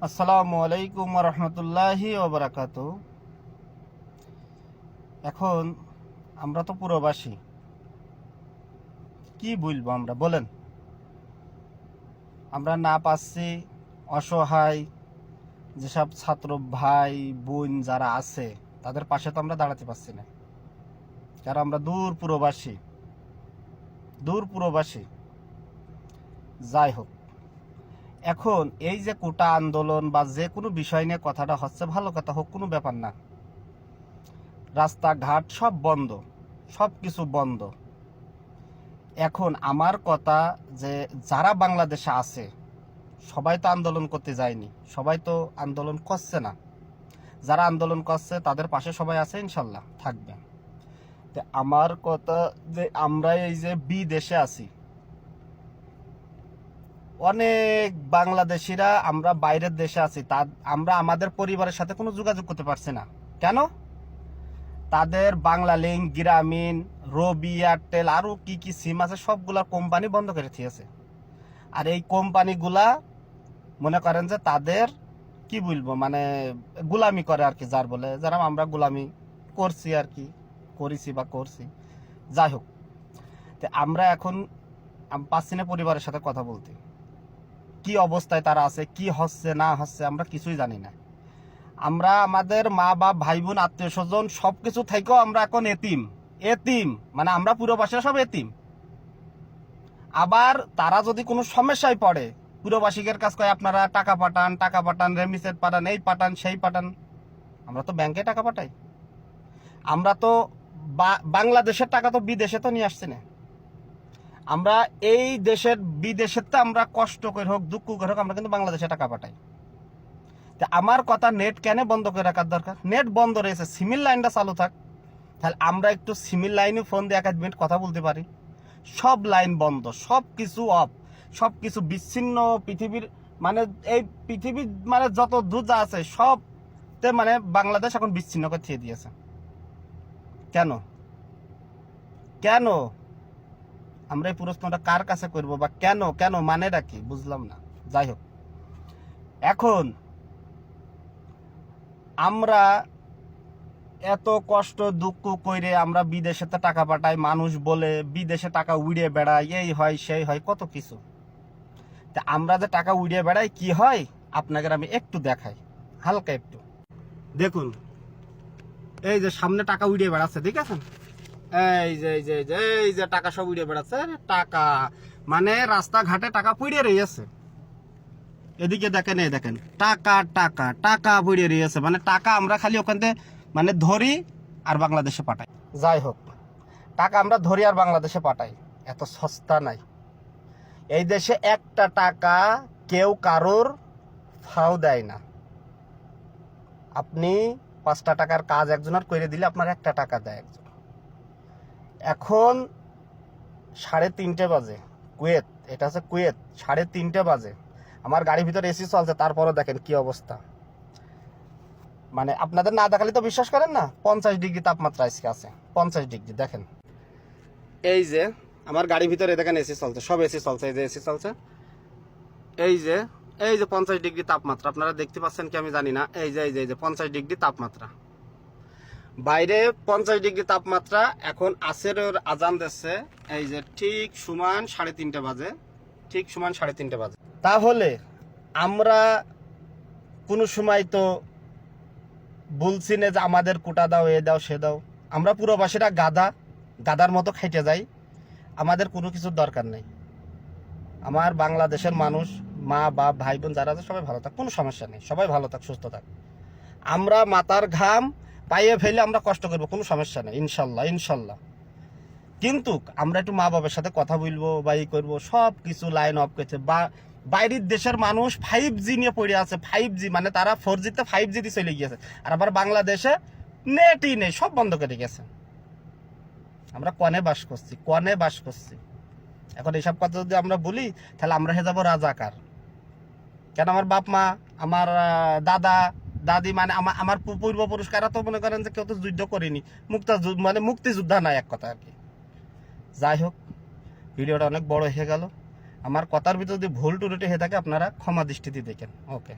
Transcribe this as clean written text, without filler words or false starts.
আসসালামু আলাইকুম রহমতুল্লাহি ওবরাকাতু। এখন আমরা তো প্রবাসী, কি বলবো আমরা বলেন। আমরা না পাচ্ছি, অসহায় যেসব ছাত্র ভাই বোন যারা আছে তাদের পাশে তো আমরা দাঁড়াতে পারছি না, কারণ আমরা দূর প্রবাসী। যাই হোক, এখন এই যে কোটা আন্দোলন বা যে কোনো বিষয় নিয়ে কথাটা হচ্ছে, ভালো কথা হোক, কোনো ব্যাপার না। রাস্তাঘাট সব বন্ধ, সব কিছু বন্ধ। এখন আমার কথা যে যারা বাংলাদেশে আছে সবাই তো আন্দোলন করতে যায়নি, সবাই তো আন্দোলন করছে না। যারা আন্দোলন করছে তাদের পাশে সবাই আছে, ইনশাল্লাহ থাকবে। তো আমার কথা যে আমরা এই যে বিদেশে আছি, অনেক বাংলাদেশিরা আমরা বাইরের দেশে আছি, তা আমরা আমাদের পরিবারের সাথে কোনো যোগাযোগ করতে পারছি না। কেন? তাদের বাংলা লিঙ্ক, গ্রামীণ, রবি, এয়ারটেল, আরও কি কি সিম আছে সবগুলা কোম্পানি বন্ধ করে দিয়েছে। আর এই কোম্পানিগুলা মনে করেন যে তাদের কি বলবো, মানে গোলামি করে আর কি, যার বলে যারা আমরা গোলামি করছি আর কি, করেছি বা করছি। যাই হোক, তো আমরা এখন পাচ্ছি না পরিবারের সাথে কথা বলতে। কি অবস্থায় তারা আছে, কি হচ্ছে না হচ্ছে আমরা কিছুই জানি না। আমরা আমাদের মা বাপ, ভাই বোন, আত্মীয় স্বজন সবকিছু থেকেও আমরা এখন এতিম, মানে আমরা পুরোবাসীরা সব এতিম। আবার তারা যদি কোনো সমস্যায় পড়ে, পুরোবাসীদের কাজ করে আপনারা টাকা পাঠান, রেমিটেন্স পাঠান, এই পাঠান সেই পাঠান। আমরা তো ব্যাংকে টাকা পাঠাই, আমরা তো বাংলাদেশের টাকা তো বিদেশে তো নিয়ে আসছি না। আমরা এই দেশের বিদেশের তো আমরা কষ্ট করে হোক, দুঃখ করে হোক, আমরা কিন্তু বাংলাদেশে টাকা পাঠাই। তা আমার কথা, নেট কেন বন্ধ করে রাখার দরকার? নেট বন্ধ রয়েছে, সিমিল লাইনটা চালু থাক, তাহলে আমরা একটু সিমিল লাইনে ফোন দিয়ে 1 মিনিট কথা বলতে পারি। সব লাইন বন্ধ, সব কিছু অফ, সব কিছু বিচ্ছিন্ন। পৃথিবীর মানে এই পৃথিবীর মানে যত দুধ আছে সবতে মানে বাংলাদেশ এখন বিচ্ছিন্ন করে দিয়ে দিয়েছে। কেন কেন আমরা এই প্রশ্নটা কার কাছে করব, বা কেন কেন মানেটা কি বুঝলাম না। যাই হোক, এখন আমরা এত কষ্ট দুঃখ কইরে আমরা বিদেশে তো টাকা পাঠাই, মানুষ বলে বিদেশে টাকা উড়িয়ে বেড়াই, এই হয় সেই হয় কত কিছু। তা আমরা যে টাকা উড়িয়ে বেড়াই কি হয় আপনাদের আমি একটু দেখাই, হালকা একটু দেখুন। এই যে সামনে টাকা উড়িয়ে বেড়াচ্ছে, ঠিক আছে? এই যে টাকা সব উড়িয়ে বেড়াচ্ছে, টাকা মানে রাস্তাঘাটে টাকা পড়ে রয়েছে। এদিকে দেখেন, এই দেখেন, টাকা টাকা টাকা পড়ে রয়েছে, মানে টাকা আমরা খালি ওখান থেকে মানে ধরি আর বাংলাদেশে পাঠাই। যাই হোক, টাকা আমরা ধরি আর বাংলাদেশে পাঠাই, এত সস্তা নাই। এই দেশে একটা টাকা কেউ কারোর ফাও দেয় না। আপনি 5টা টাকার কাজ একজনের করে দিলে আপনার 1টা টাকা দেয় একজন। এখন 3:30 বাজে কুয়েত, এটা হচ্ছে কুয়েত, 3:30 বাজে। আমার গাড়ির ভিতরে এসি চলছে, তারপরও দেখেন কি অবস্থা। মানে আপনাদের না দেখালে তো বিশ্বাস করেন না, 50 ডিগ্রি তাপমাত্রা আজকে আছে, 50 ডিগ্রি। দেখেন এই যে আমার গাড়ির ভিতরে দেখেন এসি চলছে, সব এসি চলছে, এই যে এসি চলছে, এই যে 50 ডিগ্রি তাপমাত্রা আপনারা দেখতে পাচ্ছেন কি আমি জানি না। এই যে 50 ডিগ্রি তাপমাত্রা বাইরে, 50 ডিগ্রি তাপমাত্রা। এখন আসরের আজান দিচ্ছে, এই যে ঠিক সমান 3:30 বাজে, ঠিক সমান 3:30 বাজে। তাহলে আমরা কোনো সময় তো বলছি না যে আমাদের কোটা দাও, এ দাও সে দাও। আমরা পুরোবাসীরা গাদার মতো খাইতে যাই, আমাদের কোনো কিছুর দরকার নেই। আমার বাংলাদেশের মানুষ, মা বাপ, ভাই বোন যারা আছে সবাই ভালো থাক, কোনো সমস্যা নেই, সবাই ভালো থাক, সুস্থ থাক। আমরা মাথার ঘাম পাইয়ে ফেলে আমরা কষ্ট করবো, কোনো সমস্যা নেই, ইনশাল্লাহ। কিন্তু আমরা একটু মা বাবার সাথে কথা বলবো বা ই করবো, সব কিছু লাইন অফ করছে। বা বাইরের দেশের মানুষ 5G নিয়ে পড়ে আছে, 5G মানে তারা 4G-তে 5G-তে চলে গিয়েছে, আর আবার বাংলাদেশে নেটই নেই, সব বন্ধ করে গেছে। আমরা কনে বাস করছি। এখন এইসব কথা যদি আমরা বলি তাহলে আমরা হয়ে যাবো রাজাকার। কেন? আমার বাপ মা, আমার দাদা দাদি, মানে আমার পূর্বপুরুষ, কারা তো মনে করেন যে কেউ তো যুদ্ধ করেনি, মানে মুক্তিযোদ্ধা নাই এক কথা আর কি। যাই হোক, ভিডিওটা অনেক বড় হয়ে গেল। আমার কথার ভিতরে যদি ভুল টুটি হয়ে থাকে আপনারা ক্ষমা দৃষ্টিতে দেখেন। ওকে।